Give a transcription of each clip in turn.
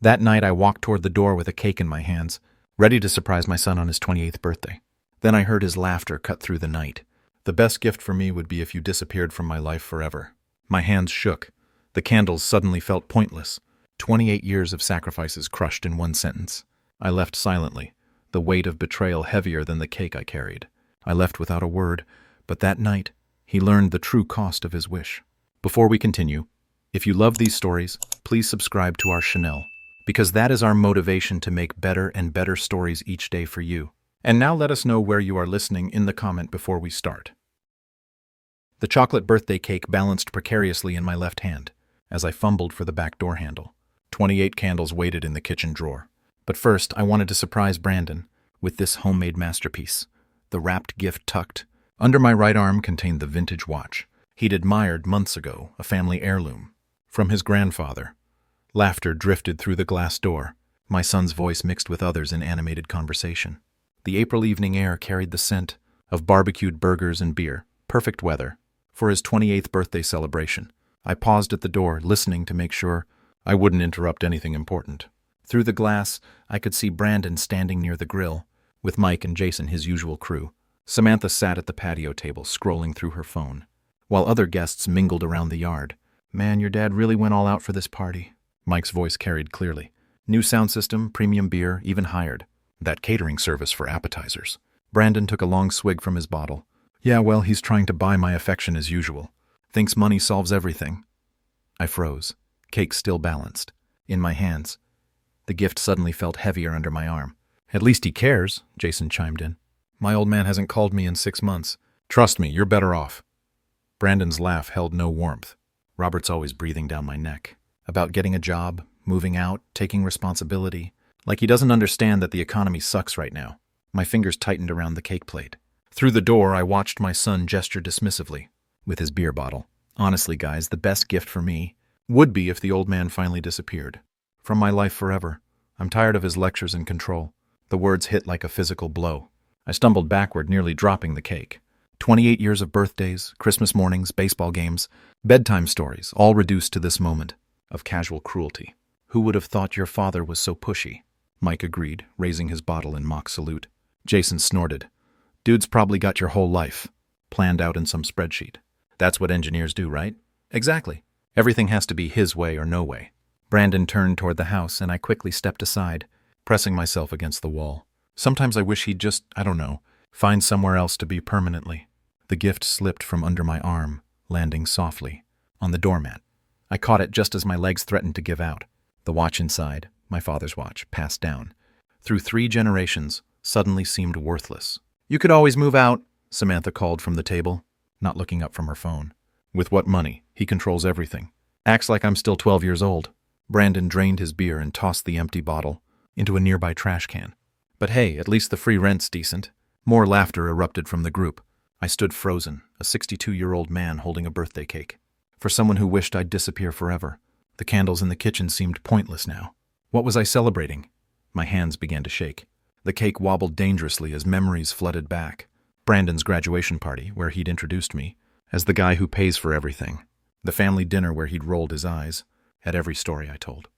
That night I walked toward the door with a cake in my hands, ready to surprise my son on his 28th birthday. Then I heard his laughter cut through the night. The best gift for me would be if you disappeared from my life forever. My hands shook. The candles suddenly felt pointless. 28 years of sacrifices crushed in one sentence. I left silently, the weight of betrayal heavier than the cake I carried. I left without a word, but that night, he learned the true cost of his wish. Before we continue, if you love these stories, please subscribe to our channel, because that is our motivation to make better and better stories each day for you. And now let us know where you are listening in the comment before we start. The chocolate birthday cake balanced precariously in my left hand as I fumbled for the back door handle. 28 candles waited in the kitchen drawer. But first, I wanted to surprise Brandon with this homemade masterpiece. The wrapped gift tucked under my right arm contained the vintage watch he'd admired months ago, a family heirloom from his grandfather. Laughter drifted through the glass door, my son's voice mixed with others in animated conversation. The April evening air carried the scent of barbecued burgers and beer, perfect weather for his 28th birthday celebration. I paused at the door, listening to make sure I wouldn't interrupt anything important. Through the glass, I could see Brandon standing near the grill, with Mike and Jason, his usual crew. Samantha sat at the patio table, scrolling through her phone, while other guests mingled around the yard. "Man, your dad really went all out for this party," Mike's voice carried clearly. "New sound system, premium beer, even hired that catering service for appetizers." Brandon took a long swig from his bottle. "Yeah, well, he's trying to buy my affection as usual. Thinks money solves everything." I froze, cake still balanced in my hands. The gift suddenly felt heavier under my arm. "At least he cares," Jason chimed in. "My old man hasn't called me in 6 months. Trust me, you're better off." Brandon's laugh held no warmth. Robert's always breathing down my neck. About getting a job, moving out, taking responsibility. Like he doesn't understand that the economy sucks right now. My fingers tightened around the cake plate. Through the door, I watched my son gesture dismissively with his beer bottle. Honestly, guys, the best gift for me would be if the old man finally disappeared from my life forever. I'm tired of his lectures and control. The words hit like a physical blow. I stumbled backward, nearly dropping the cake. 28 years of birthdays, Christmas mornings, baseball games, bedtime stories, all reduced to this moment of casual cruelty. "Who would have thought your father was so pushy?" Mike agreed, raising his bottle in mock salute. Jason snorted. "Dude's probably got your whole life planned out in some spreadsheet. That's what engineers do, right?" "Exactly. Everything has to be his way or no way." Brandon turned toward the house, and I quickly stepped aside, pressing myself against the wall. Sometimes I wish he'd just, find somewhere else to be permanently. The gift slipped from under my arm, landing softly on the doormat. I caught it just as my legs threatened to give out. The watch inside, my father's watch, passed down. Through 3 generations, suddenly seemed worthless. "You could always move out," Samantha called from the table, not looking up from her phone. "With what money? He controls everything. Acts like I'm still 12 years old." Brandon drained his beer and tossed the empty bottle into a nearby trash can. "But hey, at least the free rent's decent." More laughter erupted from the group. I stood frozen, a 62-year-old man holding a birthday cake. For someone who wished I'd disappear forever, the candles in the kitchen seemed pointless now. What was I celebrating? My hands began to shake. The cake wobbled dangerously as memories flooded back. Brandon's graduation party, where he'd introduced me as the guy who pays for everything. The family dinner where he'd rolled his eyes at every story I told.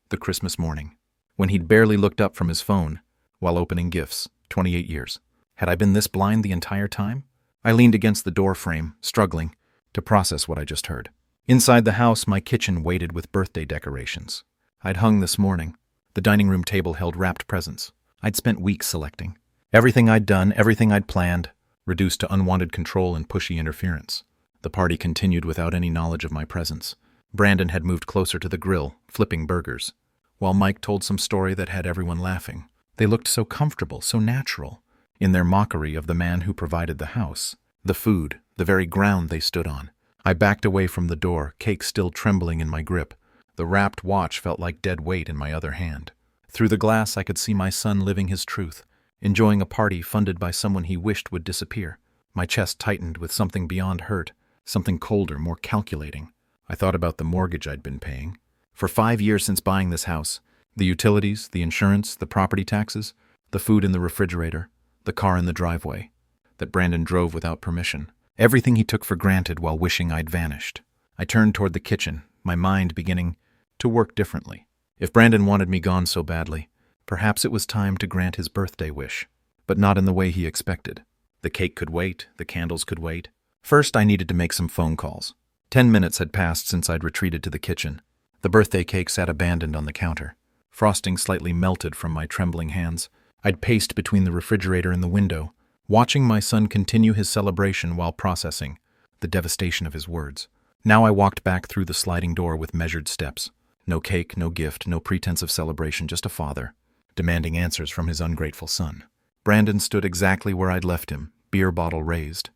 The Christmas morning, when he'd barely looked up from his phone while opening gifts. 28 years. Had I been this blind the entire time? I leaned against the door frame, struggling to process what I just heard. Inside the house, my kitchen waited with birthday decorations I'd hung this morning. The dining room table held wrapped presents I'd spent weeks selecting. Everything I'd done, everything I'd planned, reduced to unwanted control and pushy interference. The party continued without any knowledge of my presence. Brandon had moved closer to the grill, flipping burgers, while Mike told some story that had everyone laughing. They looked so comfortable, so natural, in their mockery of the man who provided the house, the food, the very ground they stood on. I backed away from the door, cake still trembling in my grip. The wrapped watch felt like dead weight in my other hand. Through the glass, I could see my son living his truth, enjoying a party funded by someone he wished would disappear. My chest tightened with something beyond hurt, something colder, more calculating. I thought about the mortgage I'd been paying. For 5 years since buying this house, the utilities, the insurance, the property taxes, the food in the refrigerator, the car in the driveway that Brandon drove without permission. Everything he took for granted while wishing I'd vanished. I turned toward the kitchen, my mind beginning to work differently. If Brandon wanted me gone so badly, perhaps it was time to grant his birthday wish, but not in the way he expected. The cake could wait, the candles could wait. First, I needed to make some phone calls. 10 minutes had passed since I'd retreated to the kitchen. The birthday cake sat abandoned on the counter. Frosting slightly melted from my trembling hands. I'd paced between the refrigerator and the window, watching my son continue his celebration while processing the devastation of his words. Now I walked back through the sliding door with measured steps. No cake, no gift, no pretense of celebration, just a father, demanding answers from his ungrateful son. Brandon stood exactly where I'd left him, beer bottle raised,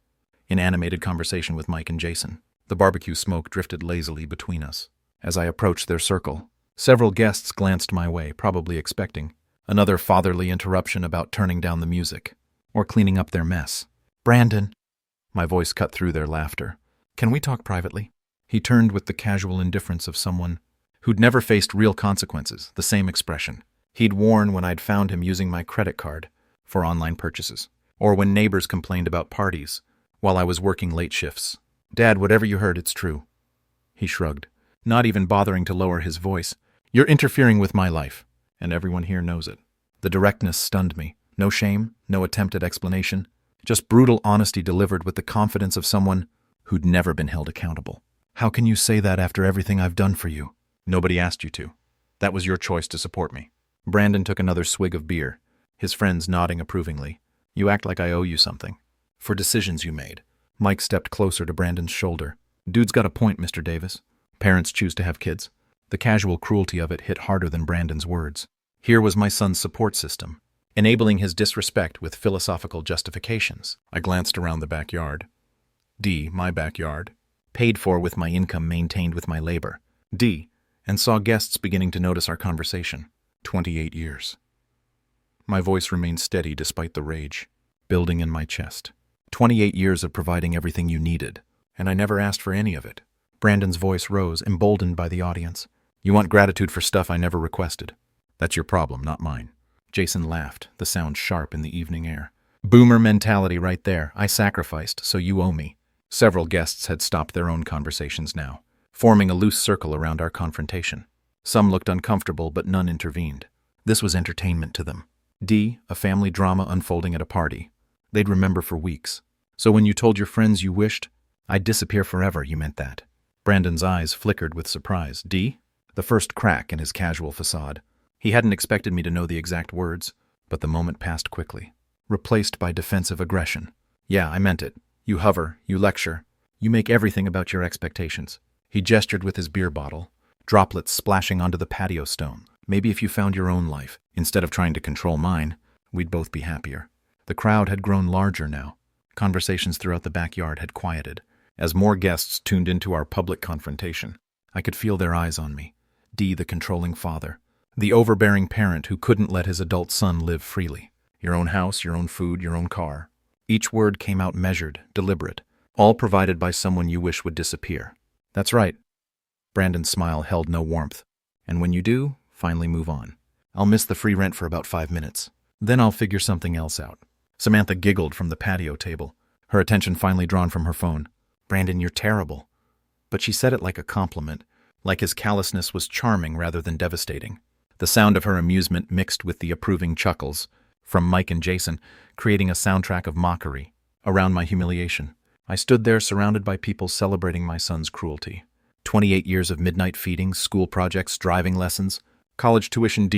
in animated conversation with Mike and Jason. The barbecue smoke drifted lazily between us. As I approached their circle, several guests glanced my way, probably expecting another fatherly interruption about turning down the music or cleaning up their mess. "Brandon," my voice cut through their laughter. "Can we talk privately?" He turned with the casual indifference of someone who'd never faced real consequences, the same expression he'd worn when I'd found him using my credit card for online purchases, or when neighbors complained about parties while I was working late shifts. "Dad, whatever you heard, it's true." He shrugged, not even bothering to lower his voice. "You're interfering with my life, and everyone here knows it." The directness stunned me. No shame, no attempt at explanation, just brutal honesty delivered with the confidence of someone who'd never been held accountable. "How can you say that after everything I've done for you?" "Nobody asked you to. That was your choice to support me." Brandon took another swig of beer, his friends nodding approvingly. "You act like I owe you something for decisions you made." Mike stepped closer to Brandon's shoulder. "Dude's got a point, Mr. Davis. Parents choose to have kids." The casual cruelty of it hit harder than Brandon's words. Here was my son's support system, enabling his disrespect with philosophical justifications. I glanced around the backyard. My backyard, paid for with my income maintained with my labor. And saw guests beginning to notice our conversation. 28 years. My voice remained steady despite the rage building in my chest. 28 years of providing everything you needed, and I never asked for any of it. Brandon's voice rose, emboldened by the audience. "You want gratitude for stuff I never requested. That's your problem, not mine." Jason laughed, the sound sharp in the evening air. "Boomer mentality right there. I sacrificed, so you owe me." Several guests had stopped their own conversations now, forming a loose circle around our confrontation. Some looked uncomfortable, but none intervened. This was entertainment to them. A family drama unfolding at a party. They'd remember for weeks. "So when you told your friends you wished I'd disappear forever, you meant that?" Brandon's eyes flickered with surprise. The first crack in his casual facade. He hadn't expected me to know the exact words, but the moment passed quickly, replaced by defensive aggression. "Yeah, I meant it. You hover, you lecture, you make everything about your expectations." He gestured with his beer bottle, droplets splashing onto the patio stone. "Maybe if you found your own life, instead of trying to control mine, we'd both be happier." The crowd had grown larger now. Conversations throughout the backyard had quieted. As more guests tuned into our public confrontation, I could feel their eyes on me. The controlling father, the overbearing parent who couldn't let his adult son live freely. Your own house, your own food, your own car. Each word came out measured, deliberate, all provided by someone you wish would disappear. "That's right." Brandon's smile held no warmth. "And when you do, finally move on. I'll miss the free rent for about 5 minutes. Then I'll figure something else out." Samantha giggled from the patio table, her attention finally drawn from her phone. "Brandon, you're terrible." But she said it like a compliment, like his callousness was charming rather than devastating. The sound of her amusement mixed with the approving chuckles from Mike and Jason, creating a soundtrack of mockery around my humiliation. I stood there surrounded by people celebrating my son's cruelty. 28 years of midnight feedings, school projects, driving lessons, college tuition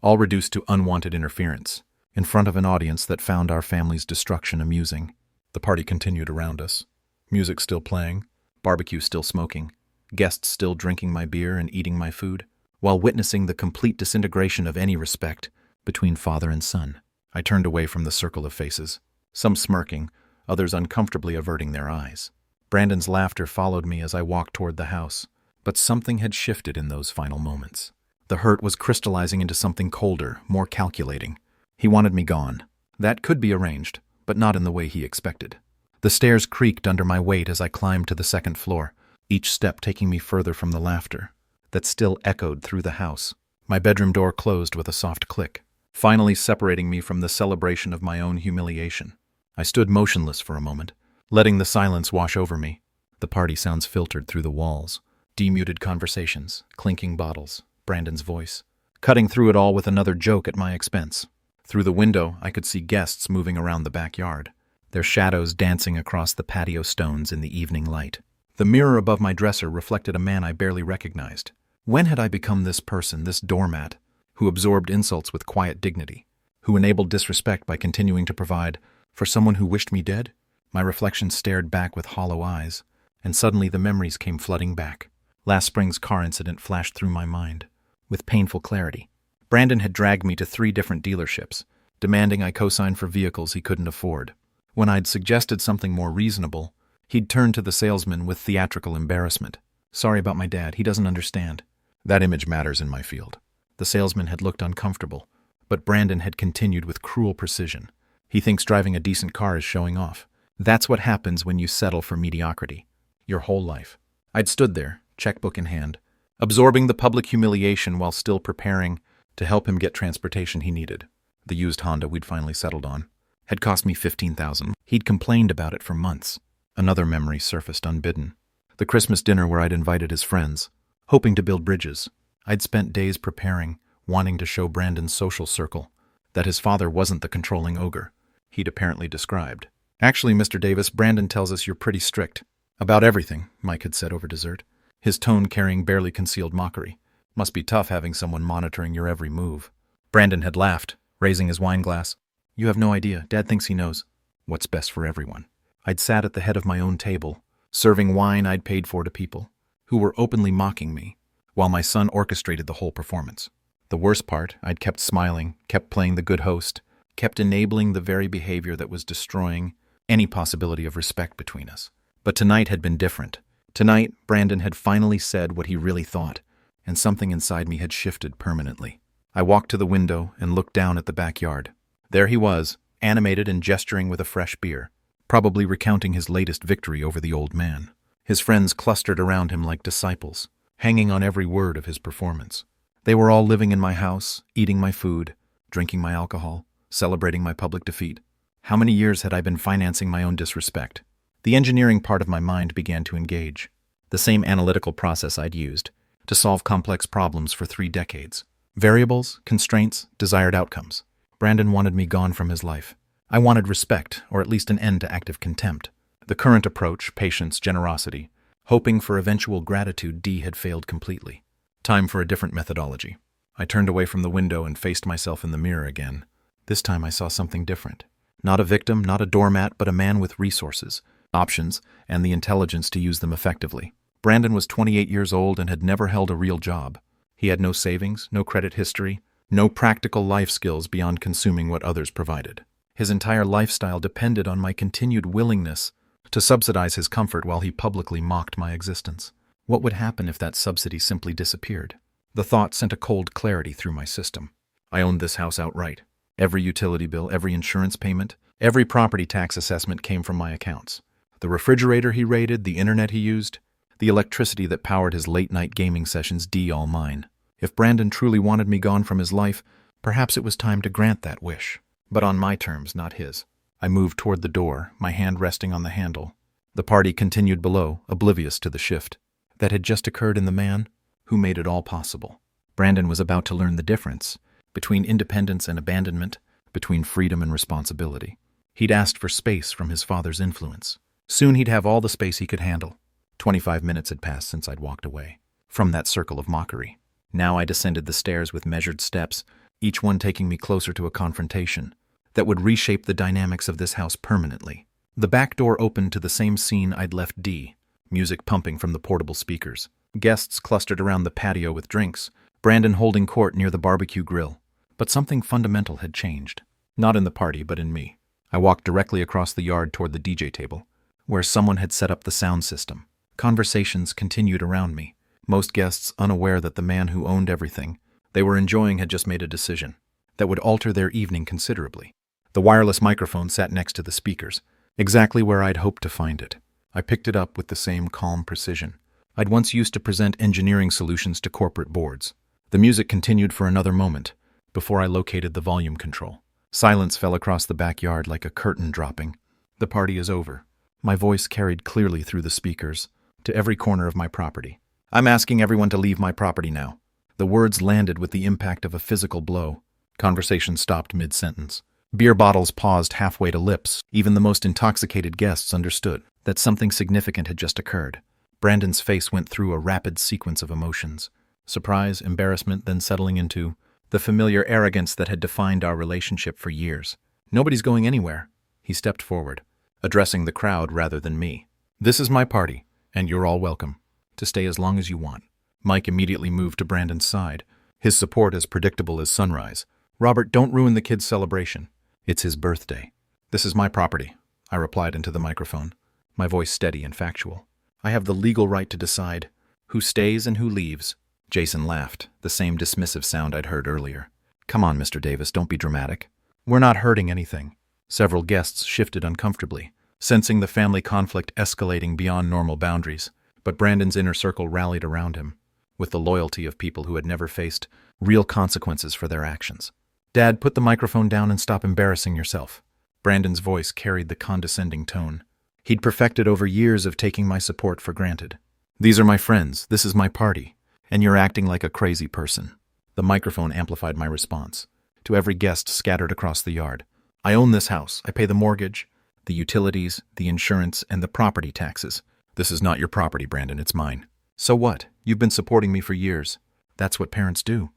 all reduced to unwanted interference, in front of an audience that found our family's destruction amusing. The party continued around us. Music still playing, barbecue still smoking, guests still drinking my beer and eating my food, while witnessing the complete disintegration of any respect between father and son. I turned away from the circle of faces, some smirking, others uncomfortably averting their eyes. Brandon's laughter followed me as I walked toward the house, but something had shifted in those final moments. The hurt was crystallizing into something colder, more calculating. He wanted me gone. That could be arranged, but not in the way he expected. The stairs creaked under my weight as I climbed to the second floor, each step taking me further from the laughter that still echoed through the house. My bedroom door closed with a soft click, finally separating me from the celebration of my own humiliation. I stood motionless for a moment, letting the silence wash over me. The party sounds filtered through the walls, demuted conversations, clinking bottles, Brandon's voice. cutting through it all with another joke at my expense. Through the window, I could see guests moving around the backyard, their shadows dancing across the patio stones in the evening light. The mirror above my dresser reflected a man I barely recognized. When had I become this person, this doormat, who absorbed insults with quiet dignity, who enabled disrespect by continuing to provide for someone who wished me dead? My reflection stared back with hollow eyes, and suddenly the memories came flooding back. Last spring's car incident flashed through my mind, with painful clarity. Brandon had dragged me to 3 different dealerships, demanding I co-sign for vehicles he couldn't afford. When I'd suggested something more reasonable, he'd turned to the salesman with theatrical embarrassment. "Sorry about my dad, he doesn't understand." That image matters in my field. The salesman had looked uncomfortable, but Brandon had continued with cruel precision. "He thinks driving a decent car is showing off. That's what happens when you settle for mediocrity. Your whole life." I'd stood there, checkbook in hand, absorbing the public humiliation while still preparing to help him get transportation he needed. The used Honda we'd finally settled on had cost me $15,000. He'd complained about it for months. Another memory surfaced unbidden. The Christmas dinner where I'd invited his friends, hoping to build bridges. I'd spent days preparing, wanting to show Brandon's social circle that his father wasn't the controlling ogre he'd apparently described. "Actually, Mr. Davis, Brandon tells us you're pretty strict." "About everything," Mike had said over dessert, his tone carrying barely concealed mockery. "Must be tough having someone monitoring your every move." Brandon had laughed, raising his wine glass. "You have no idea. Dad thinks he knows what's best for everyone." I'd sat at the head of my own table, serving wine I'd paid for to people who were openly mocking me, while my son orchestrated the whole performance. The worst part, I'd kept smiling, kept playing the good host, kept enabling the very behavior that was destroying any possibility of respect between us. But tonight had been different. Tonight, Brandon had finally said what he really thought, and something inside me had shifted permanently. I walked to the window and looked down at the backyard. There he was, animated and gesturing with a fresh beer, probably recounting his latest victory over the old man. His friends clustered around him like disciples, hanging on every word of his performance. They were all living in my house, eating my food, drinking my alcohol, celebrating my public defeat. How many years had I been financing my own disrespect? The engineering part of my mind began to engage, the same analytical process I'd used to solve complex problems for 3 decades. Variables, constraints, desired outcomes. Brandon wanted me gone from his life. I wanted respect, or at least an end to active contempt. The current approach, patience, generosity, hoping for eventual gratitude, D had failed completely. Time for a different methodology. I turned away from the window and faced myself in the mirror again. This time I saw something different. Not a victim, not a doormat, but a man with resources, options, and the intelligence to use them effectively. Brandon was 28 years old and had never held a real job. He had no savings, no credit history, no practical life skills beyond consuming what others provided. His entire lifestyle depended on my continued willingness to subsidize his comfort while he publicly mocked my existence. What would happen if that subsidy simply disappeared? The thought sent a cold clarity through my system. I owned this house outright. Every utility bill, every insurance payment, every property tax assessment came from my accounts. The refrigerator he raided, the internet he used, the electricity that powered his late-night gaming sessions, D all mine. If Brandon truly wanted me gone from his life, perhaps it was time to grant that wish. But on my terms, not his. I moved toward the door, my hand resting on the handle. The party continued below, oblivious to the shift that had just occurred in the man who made it all possible. Brandon was about to learn the difference between independence and abandonment, between freedom and responsibility. He'd asked for space from his father's influence. Soon he'd have all the space he could handle. 25 minutes had passed since I'd walked away from that circle of mockery. Now I descended the stairs with measured steps, each one taking me closer to a confrontation that would reshape the dynamics of this house permanently. The back door opened to the same scene I'd left D, music pumping from the portable speakers. Guests clustered around the patio with drinks, Brandon holding court near the barbecue grill. But something fundamental had changed. Not in the party, but in me. I walked directly across the yard toward the DJ table, where someone had set up the sound system. Conversations continued around me, most guests unaware that the man who owned everything they were enjoying had just made a decision that would alter their evening considerably. The wireless microphone sat next to the speakers, exactly where I'd hoped to find it. I picked it up with the same calm precision I'd once used to present engineering solutions to corporate boards. The music continued for another moment before I located the volume control. Silence fell across the backyard like a curtain dropping. The party is over. My voice carried clearly through the speakers to every corner of my property. I'm asking everyone to leave my property now. The words landed with the impact of a physical blow. Conversation stopped mid-sentence. Beer bottles paused halfway to lips. Even the most intoxicated guests understood that something significant had just occurred. Brandon's face went through a rapid sequence of emotions. Surprise, embarrassment, then settling into the familiar arrogance that had defined our relationship for years. Nobody's going anywhere. He stepped forward, addressing the crowd rather than me. This is my party, and you're all welcome to stay as long as you want. Mike immediately moved to Brandon's side, his support as predictable as sunrise. Robert, don't ruin the kid's celebration. It's his birthday. This is my property, I replied into the microphone, my voice steady and factual. I have the legal right to decide who stays and who leaves. Jason laughed, the same dismissive sound I'd heard earlier. Come on, Mr. Davis, don't be dramatic. We're not hurting anything. Several guests shifted uncomfortably, sensing the family conflict escalating beyond normal boundaries, but Brandon's inner circle rallied around him, with the loyalty of people who had never faced real consequences for their actions. Dad, put the microphone down and stop embarrassing yourself. Brandon's voice carried the condescending tone. He'd perfected over years of taking my support for granted. These are my friends, this is my party, and you're acting like a crazy person. The microphone amplified my response to every guest scattered across the yard. I own this house. I pay the mortgage, the utilities, the insurance, and the property taxes. This is not your property, Brandon, it's mine. So what? You've been supporting me for years. That's what parents do.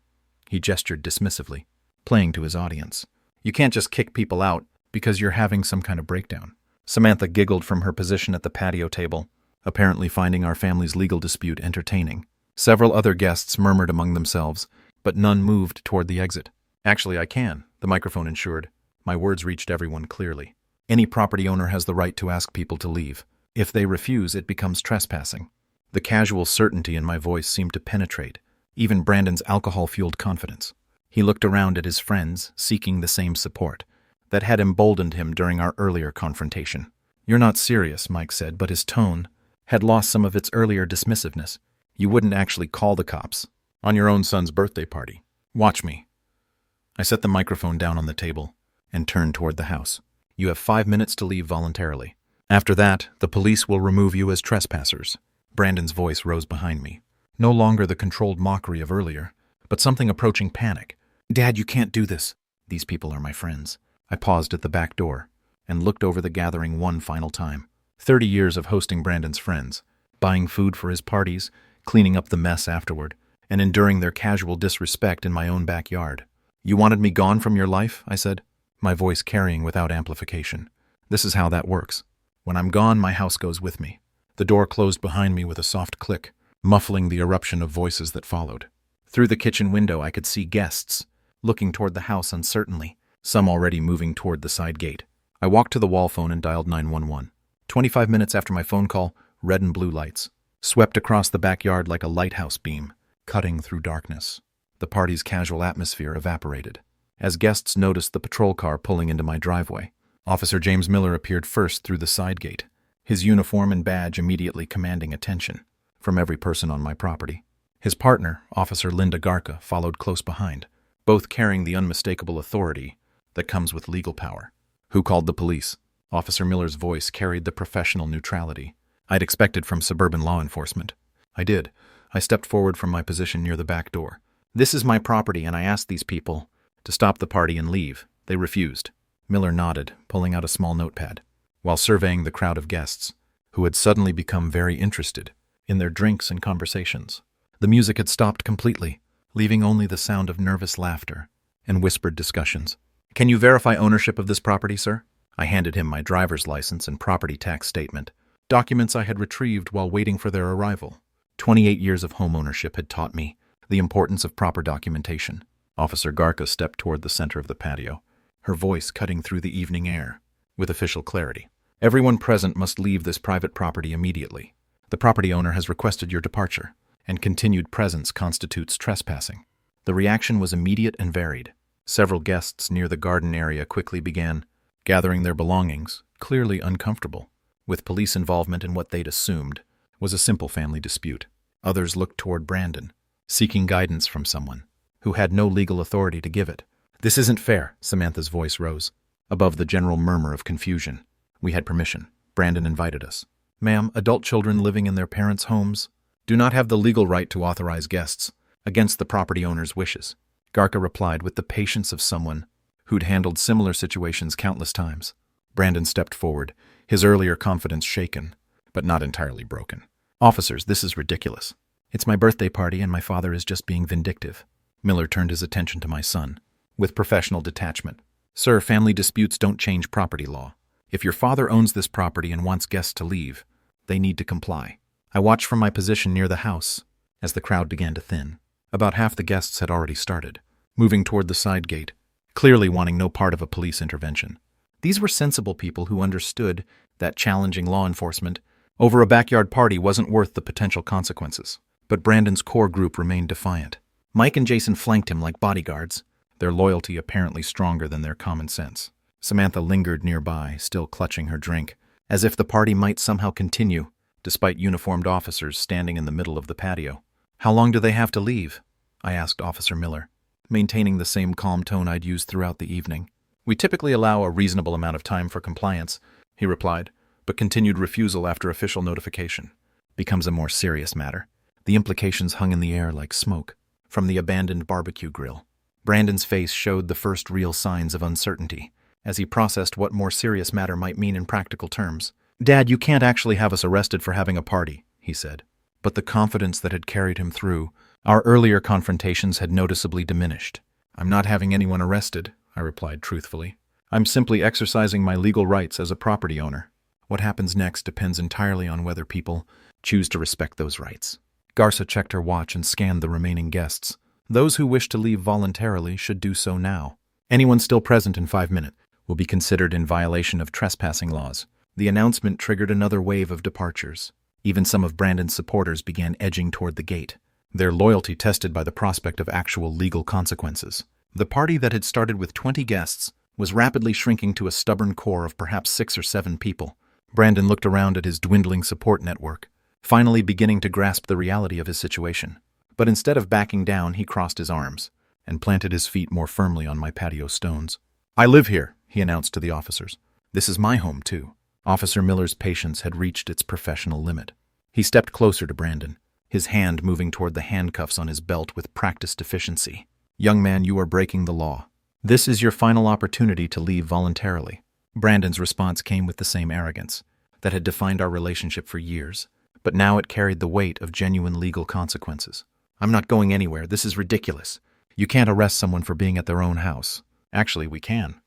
He gestured dismissively, playing to his audience. You can't just kick people out because you're having some kind of breakdown. Samantha giggled from her position at the patio table, apparently finding our family's legal dispute entertaining. Several other guests murmured among themselves, but none moved toward the exit. Actually, I can, the microphone ensured. My words reached everyone clearly. Any property owner has the right to ask people to leave. If they refuse, it becomes trespassing. The casual certainty in my voice seemed to penetrate even Brandon's alcohol-fueled confidence. He looked around at his friends, seeking the same support that had emboldened him during our earlier confrontation. You're not serious, Mike said, but his tone had lost some of its earlier dismissiveness. You wouldn't actually call the cops on your own son's birthday party. Watch me. I set the microphone down on the table and turned toward the house. You have 5 minutes to leave voluntarily. After that, the police will remove you as trespassers. Brandon's voice rose behind me. No longer the controlled mockery of earlier, but something approaching panic. Dad, you can't do this. These people are my friends. I paused at the back door and looked over the gathering one final time. 30 years of hosting Brandon's friends, buying food for his parties, cleaning up the mess afterward, and enduring their casual disrespect in my own backyard. You wanted me gone from your life? I said, my voice carrying without amplification. This is how that works. When I'm gone, my house goes with me. The door closed behind me with a soft click, muffling the eruption of voices that followed. Through the kitchen window, I could see guests, looking toward the house uncertainly, some already moving toward the side gate. I walked to the wall phone and dialed 911. 25 minutes after my phone call, red and blue lights swept across the backyard like a lighthouse beam, cutting through darkness. The party's casual atmosphere evaporated as guests noticed the patrol car pulling into my driveway. Officer James Miller appeared first through the side gate, his uniform and badge immediately commanding attention from every person on my property. His partner, Officer Linda Garca, followed close behind, both carrying the unmistakable authority that comes with legal power. Who called the police? Officer Miller's voice carried the professional neutrality I'd expected from suburban law enforcement. I did. I stepped forward from my position near the back door. This is my property, and I asked these people to stop the party and leave. They refused. Miller nodded, pulling out a small notepad, while surveying the crowd of guests, who had suddenly become very interested in their drinks and conversations. The music had stopped completely, leaving only the sound of nervous laughter and whispered discussions. Can you verify ownership of this property, sir? I handed him my driver's license and property tax statement, documents I had retrieved while waiting for their arrival. 28 years of home ownership had taught me the importance of proper documentation. Officer Garca stepped toward the center of the patio, her voice cutting through the evening air with official clarity. Everyone present must leave this private property immediately. The property owner has requested your departure, and continued presence constitutes trespassing. The reaction was immediate and varied. Several guests near the garden area quickly began gathering their belongings, clearly uncomfortable with police involvement in what they'd assumed was a simple family dispute. Others looked toward Brandon, seeking guidance from someone who had no legal authority to give it. This isn't fair, Samantha's voice rose, above the general murmur of confusion. We had permission. Brandon invited us. Ma'am, adult children living in their parents' homes do not have the legal right to authorize guests against the property owner's wishes. Garca replied with the patience of someone who'd handled similar situations countless times. Brandon stepped forward, his earlier confidence shaken, but not entirely broken. Officers, this is ridiculous. It's my birthday party and my father is just being vindictive. Miller turned his attention to my son, with professional detachment. Sir, family disputes don't change property law. If your father owns this property and wants guests to leave, they need to comply. I watched from my position near the house as the crowd began to thin. About half the guests had already started, moving toward the side gate, clearly wanting no part of a police intervention. These were sensible people who understood that challenging law enforcement over a backyard party wasn't worth the potential consequences. But Brandon's core group remained defiant. Mike and Jason flanked him like bodyguards, their loyalty apparently stronger than their common sense. Samantha lingered nearby, still clutching her drink, as if the party might somehow continue, despite uniformed officers standing in the middle of the patio. How long do they have to leave? I asked Officer Miller, maintaining the same calm tone I'd used throughout the evening. We typically allow a reasonable amount of time for compliance, he replied, but continued refusal after official notification. Becomes a more serious matter. The implications hung in the air like smoke from the abandoned barbecue grill. Brandon's face showed the first real signs of uncertainty as he processed what more serious matter might mean in practical terms. Dad, you can't actually have us arrested for having a party, he said. But the confidence that had carried him through our earlier confrontations had noticeably diminished. I'm not having anyone arrested, I replied truthfully. I'm simply exercising my legal rights as a property owner. What happens next depends entirely on whether people choose to respect those rights. Garza checked her watch and scanned the remaining guests. Those who wish to leave voluntarily should do so now. Anyone still present in 5 minutes will be considered in violation of trespassing laws. The announcement triggered another wave of departures. Even some of Brandon's supporters began edging toward the gate, their loyalty tested by the prospect of actual legal consequences. The party that had started with 20 guests was rapidly shrinking to a stubborn core of perhaps 6 or 7 people. Brandon looked around at his dwindling support network, finally beginning to grasp the reality of his situation. But instead of backing down, he crossed his arms and planted his feet more firmly on my patio stones. I live here, he announced to the officers. This is my home, too. Officer Miller's patience had reached its professional limit. He stepped closer to Brandon, his hand moving toward the handcuffs on his belt with practiced efficiency. Young man, you are breaking the law. This is your final opportunity to leave voluntarily. Brandon's response came with the same arrogance that had defined our relationship for years, but now it carried the weight of genuine legal consequences. I'm not going anywhere. This is ridiculous. You can't arrest someone for being at their own house. Actually, we can.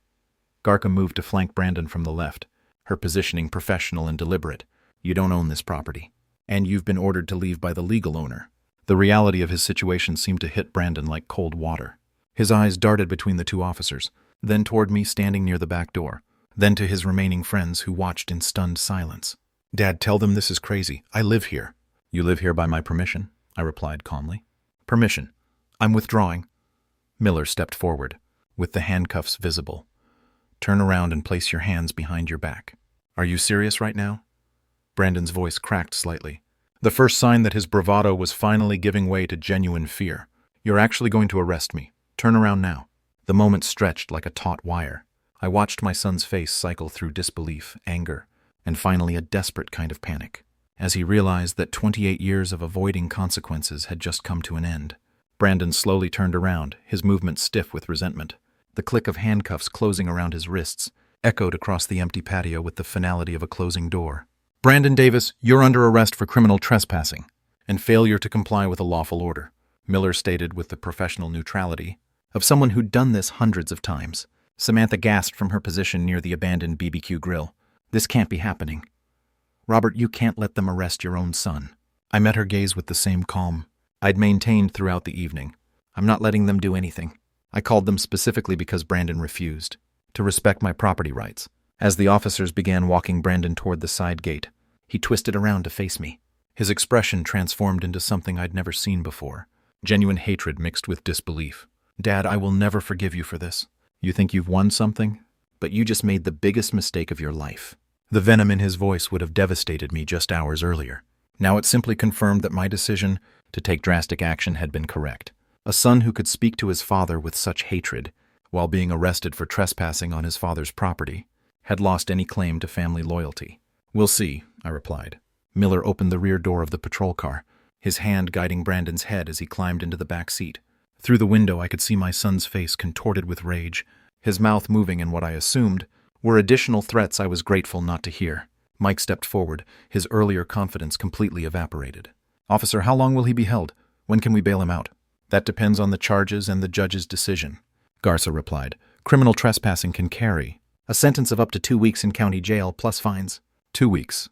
Garca moved to flank Brandon from the left, her positioning professional and deliberate. You don't own this property, and you've been ordered to leave by the legal owner. The reality of his situation seemed to hit Brandon like cold water. His eyes darted between the two officers, then toward me standing near the back door, then to his remaining friends who watched in stunned silence. Dad, tell them this is crazy. I live here. You live here by my permission, I replied calmly. Permission. I'm withdrawing. Miller stepped forward, with the handcuffs visible. Turn around and place your hands behind your back. Are you serious right now? Brandon's voice cracked slightly. The first sign that his bravado was finally giving way to genuine fear. You're actually going to arrest me. Turn around now. The moment stretched like a taut wire. I watched my son's face cycle through disbelief, anger, and finally a desperate kind of panic, as he realized that 28 years of avoiding consequences had just come to an end. Brandon slowly turned around, his movement stiff with resentment. The click of handcuffs closing around his wrists echoed across the empty patio with the finality of a closing door. Brandon Davis, you're under arrest for criminal trespassing and failure to comply with a lawful order, Miller stated with the professional neutrality of someone who'd done this hundreds of times. Samantha gasped from her position near the abandoned BBQ grill. This can't be happening. Robert, you can't let them arrest your own son. I met her gaze with the same calm I'd maintained throughout the evening. I'm not letting them do anything. I called them specifically because Brandon refused to respect my property rights. As the officers began walking Brandon toward the side gate, he twisted around to face me. His expression transformed into something I'd never seen before. Genuine hatred mixed with disbelief. Dad, I will never forgive you for this. You think you've won something? But you just made the biggest mistake of your life. The venom in his voice would have devastated me just hours earlier. Now it simply confirmed that my decision to take drastic action had been correct. A son who could speak to his father with such hatred, while being arrested for trespassing on his father's property, had lost any claim to family loyalty. We'll see, I replied. Miller opened the rear door of the patrol car, his hand guiding Brandon's head as he climbed into the back seat. Through the window, I could see my son's face contorted with rage, his mouth moving in what I assumed were additional threats I was grateful not to hear. Mike stepped forward, his earlier confidence completely evaporated. "Officer, how long will he be held? When can we bail him out?" "That depends on the charges and the judge's decision," Garza replied. "Criminal trespassing can carry a sentence of up to 2 weeks in county jail plus fines." 2 weeks.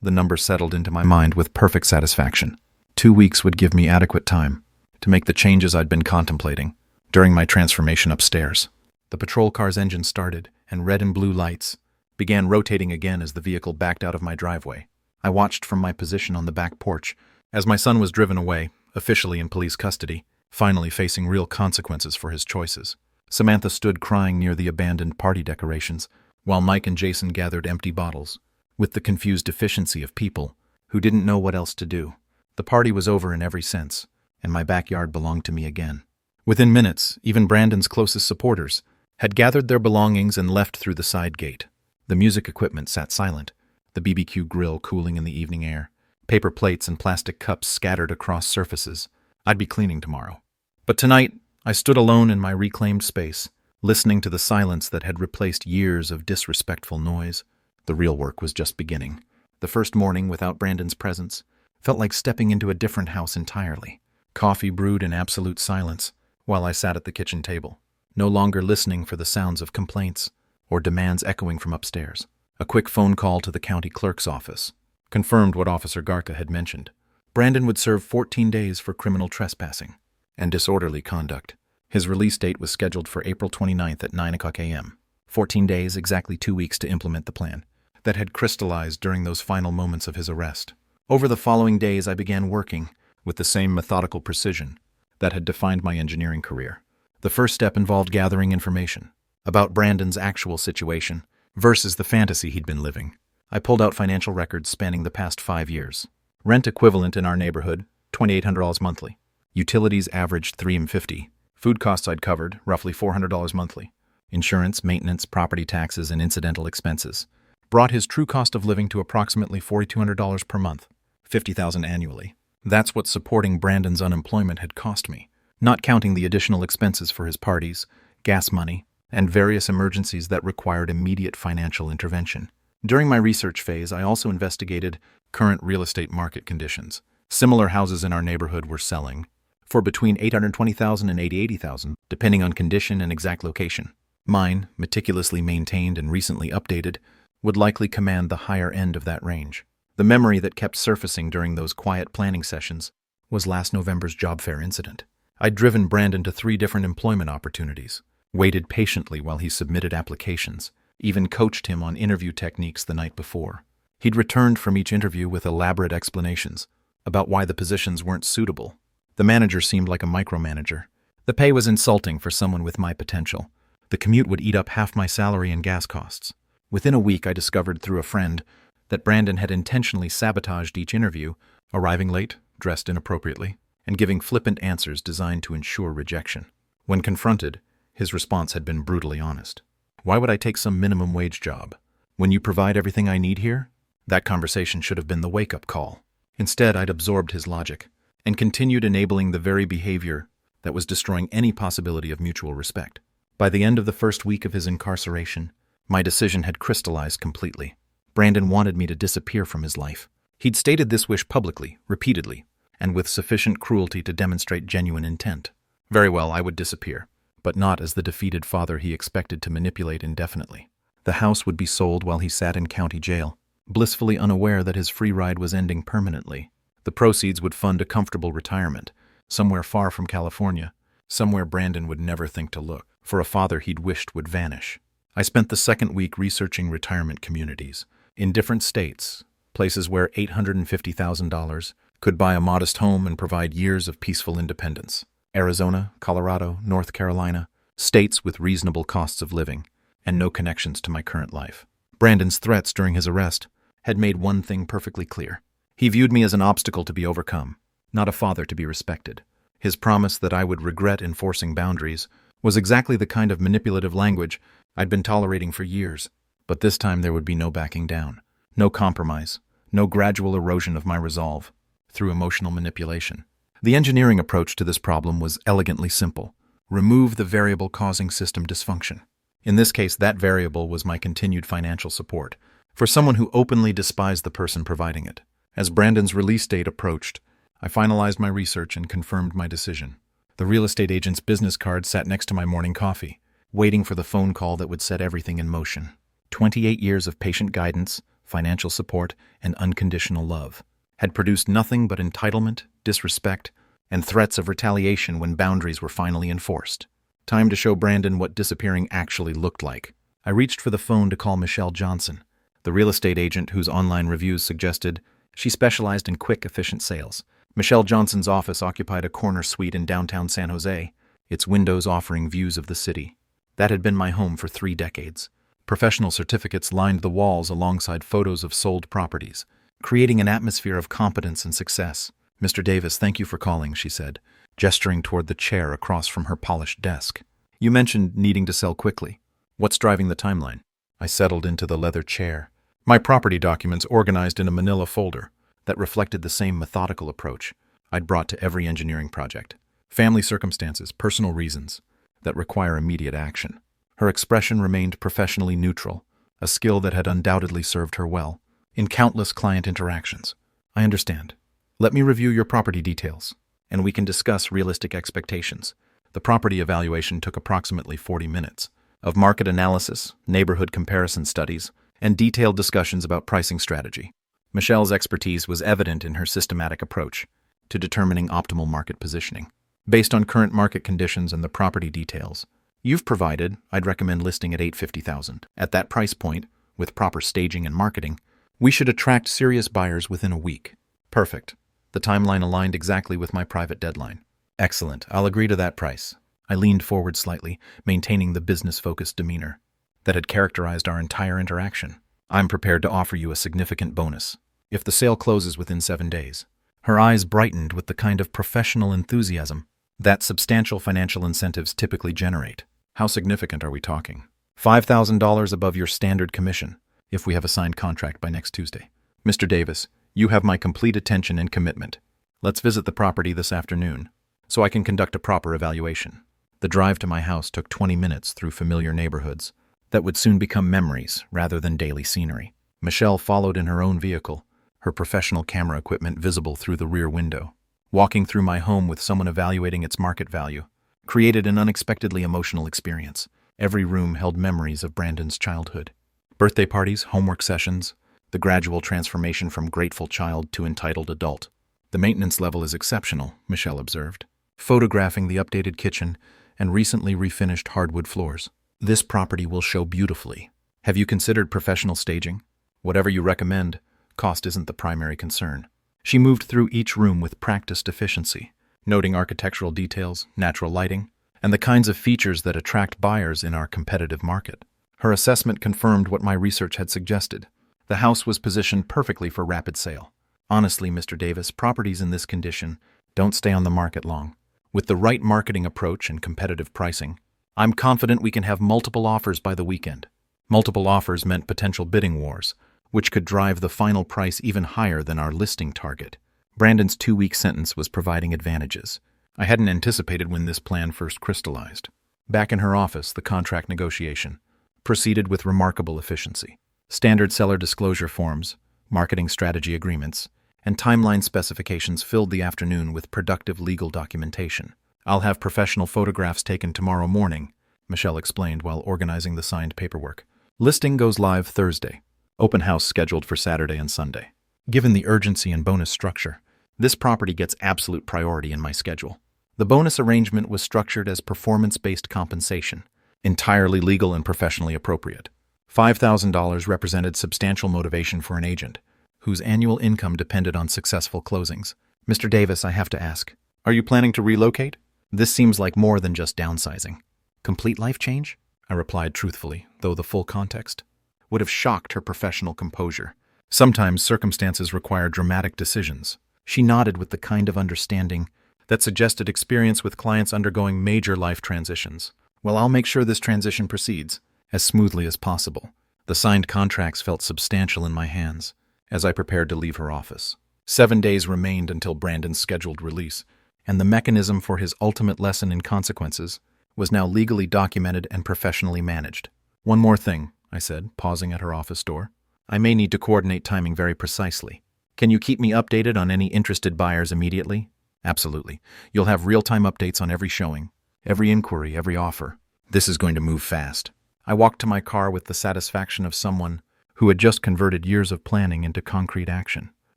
The number settled into my mind with perfect satisfaction. 2 weeks would give me adequate time to make the changes I'd been contemplating during my transformation upstairs. The patrol car's engine started, and red and blue lights began rotating again as the vehicle backed out of my driveway. I watched from my position on the back porch as my son was driven away, officially in police custody, finally facing real consequences for his choices. Samantha stood crying near the abandoned party decorations, while Mike and Jason gathered empty bottles, with the confused deficiency of people who didn't know what else to do. The party was over in every sense, and my backyard belonged to me again. Within minutes, even Brandon's closest supporters had gathered their belongings and left through the side gate. The music equipment sat silent, the BBQ grill cooling in the evening air, paper plates and plastic cups scattered across surfaces. I'd be cleaning tomorrow. But tonight, I stood alone in my reclaimed space, listening to the silence that had replaced years of disrespectful noise. The real work was just beginning. The first morning without Brandon's presence felt like stepping into a different house entirely. Coffee brewed in absolute silence while I sat at the kitchen table, no longer listening for the sounds of complaints or demands echoing from upstairs. A quick phone call to the county clerk's office confirmed what Officer Garca had mentioned. Brandon would serve 14 days for criminal trespassing and disorderly conduct. His release date was scheduled for April 29th at 9:00 a.m. 14 days, exactly 2 weeks to implement the plan that had crystallized during those final moments of his arrest. Over the following days, I began working with the same methodical precision that had defined my engineering career. The first step involved gathering information about Brandon's actual situation versus the fantasy he'd been living. I pulled out financial records spanning the past 5 years. Rent equivalent in our neighborhood, $2,800 monthly. Utilities averaged $350. Food costs I'd covered, roughly $400 monthly. Insurance, maintenance, property taxes, and incidental expenses brought his true cost of living to approximately $4,200 per month, $50,000 annually. That's what supporting Brandon's unemployment had cost me, not counting the additional expenses for his parties, gas money, and various emergencies that required immediate financial intervention. During my research phase, I also investigated current real estate market conditions. Similar houses in our neighborhood were selling for between $820,000 and $80,000, depending on condition and exact location. Mine, meticulously maintained and recently updated, would likely command the higher end of that range. The memory that kept surfacing during those quiet planning sessions was last November's job fair incident. I'd driven Brandon to 3 different employment opportunities, waited patiently while he submitted applications, even coached him on interview techniques the night before. He'd returned from each interview with elaborate explanations about why the positions weren't suitable. The manager seemed like a micromanager. The pay was insulting for someone with my potential. The commute would eat up half my salary and gas costs. Within a week, I discovered through a friend that Brandon had intentionally sabotaged each interview, arriving late, dressed inappropriately, and giving flippant answers designed to ensure rejection. When confronted, his response had been brutally honest. "Why would I take some minimum wage job when you provide everything I need here?" That conversation should have been the wake-up call. Instead, I'd absorbed his logic and continued enabling the very behavior that was destroying any possibility of mutual respect. By the end of the first week of his incarceration, my decision had crystallized completely. Brandon wanted me to disappear from his life. He'd stated this wish publicly, repeatedly, and with sufficient cruelty to demonstrate genuine intent. Very well, I would disappear, but not as the defeated father he expected to manipulate indefinitely. The house would be sold while he sat in county jail, blissfully unaware that his free ride was ending permanently. The proceeds would fund a comfortable retirement, somewhere far from California, somewhere Brandon would never think to look, for a father he'd wished would vanish. I spent the second week researching retirement communities in different states, places where $850,000 could buy a modest home and provide years of peaceful independence. Arizona, Colorado, North Carolina, states with reasonable costs of living and no connections to my current life. Brandon's threats during his arrest had made one thing perfectly clear. He viewed me as an obstacle to be overcome, not a father to be respected. His promise that I would regret enforcing boundaries was exactly the kind of manipulative language I'd been tolerating for years. But this time there would be no backing down, no compromise, no gradual erosion of my resolve. through emotional manipulation. The engineering approach to this problem was elegantly simple. Remove the variable causing system dysfunction. In this case, that variable was my continued financial support for someone who openly despised the person providing it. As Brandon's release date approached, I finalized my research and confirmed my decision. The real estate agent's business card sat next to my morning coffee, waiting for the phone call that would set everything in motion. 28 years of patient guidance, financial support, and unconditional love had produced nothing but entitlement, disrespect, and threats of retaliation when boundaries were finally enforced. Time to show Brandon what disappearing actually looked like. I reached for the phone to call Michelle Johnson, the real estate agent whose online reviews suggested she specialized in quick, efficient sales. Michelle Johnson's office occupied a corner suite in downtown San Jose, its windows offering views of the city. That had been my home for 3 decades. Professional certificates lined the walls alongside photos of sold properties, creating an atmosphere of competence and success. "Mr. Davis, thank you for calling," she said, gesturing toward the chair across from her polished desk. "You mentioned needing to sell quickly. What's driving the timeline?" I settled into the leather chair, my property documents organized in a manila folder that reflected the same methodical approach I'd brought to every engineering project. Family circumstances, personal reasons that require immediate action. Her expression remained professionally neutral, a skill that had undoubtedly served her well in countless client interactions. "I understand. Let me review your property details, and we can discuss realistic expectations." The property evaluation took approximately 40 minutes of market analysis, neighborhood comparison studies, and detailed discussions about pricing strategy. Michelle's expertise was evident in her systematic approach to determining optimal market positioning. "Based on current market conditions and the property details you've provided, I'd recommend listing at $850,000. At that price point, with proper staging and marketing, we should attract serious buyers within a week." "Perfect. The timeline aligned exactly with my private deadline." "Excellent. I'll agree to that price." I leaned forward slightly, maintaining the business-focused demeanor that had characterized our entire interaction. "I'm prepared to offer you a significant bonus if the sale closes within 7 days. Her eyes brightened with the kind of professional enthusiasm that substantial financial incentives typically generate. "How significant are we talking?" $5,000 above your standard commission if we have a signed contract by next Tuesday. "Mr. Davis, you have my complete attention and commitment. Let's visit the property this afternoon so I can conduct a proper evaluation." The drive to my house took 20 minutes through familiar neighborhoods that would soon become memories rather than daily scenery. Michelle followed in her own vehicle, her professional camera equipment visible through the rear window. Walking through my home with someone evaluating its market value created an unexpectedly emotional experience. Every room held memories of Brandon's childhood. Birthday parties, homework sessions, the gradual transformation from grateful child to entitled adult. "The maintenance level is exceptional," Michelle observed, photographing the updated kitchen and recently refinished hardwood floors. "This property will show beautifully. Have you considered professional staging? Whatever you recommend, cost isn't the primary concern." She moved through each room with practiced efficiency, noting architectural details, natural lighting, and the kinds of features that attract buyers in our competitive market. Her assessment confirmed what my research had suggested. The house was positioned perfectly for rapid sale. "Honestly, Mr. Davis, properties in this condition don't stay on the market long. With the right marketing approach and competitive pricing, I'm confident we can have multiple offers by the weekend." Multiple offers meant potential bidding wars, which could drive the final price even higher than our listing target. Brandon's 2-week sentence was providing advantages I hadn't anticipated when this plan first crystallized. Back in her office, the contract negotiation proceeded with remarkable efficiency. Standard seller disclosure forms, marketing strategy agreements, and timeline specifications filled the afternoon with productive legal documentation. "I'll have professional photographs taken tomorrow morning," Michelle explained while organizing the signed paperwork. "Listing goes live Thursday. Open house scheduled for Saturday and Sunday." Given the urgency and bonus structure, this property gets absolute priority in my schedule. The bonus arrangement was structured as performance-based compensation, entirely legal and professionally appropriate. $5,000 represented substantial motivation for an agent whose annual income depended on successful closings. "Mr. Davis, I have to ask, are you planning to relocate? This seems like more than just downsizing." "Complete life change?" I replied truthfully, though the full context would have shocked her professional composure. "Sometimes circumstances require dramatic decisions." She nodded with the kind of understanding that suggested experience with clients undergoing major life transitions. "Well, I'll make sure this transition proceeds as smoothly as possible." The signed contracts felt substantial in my hands as I prepared to leave her office. 7 days remained until Brandon's scheduled release, and the mechanism for his ultimate lesson in consequences was now legally documented and professionally managed. "One more thing," I said, pausing at her office door. "I may need to coordinate timing very precisely. Can you keep me updated on any interested buyers immediately?" "Absolutely. You'll have real-time updates on every showing, every inquiry, every offer. This is going to move fast." I walked to my car with the satisfaction of someone who had just converted years of planning into concrete action.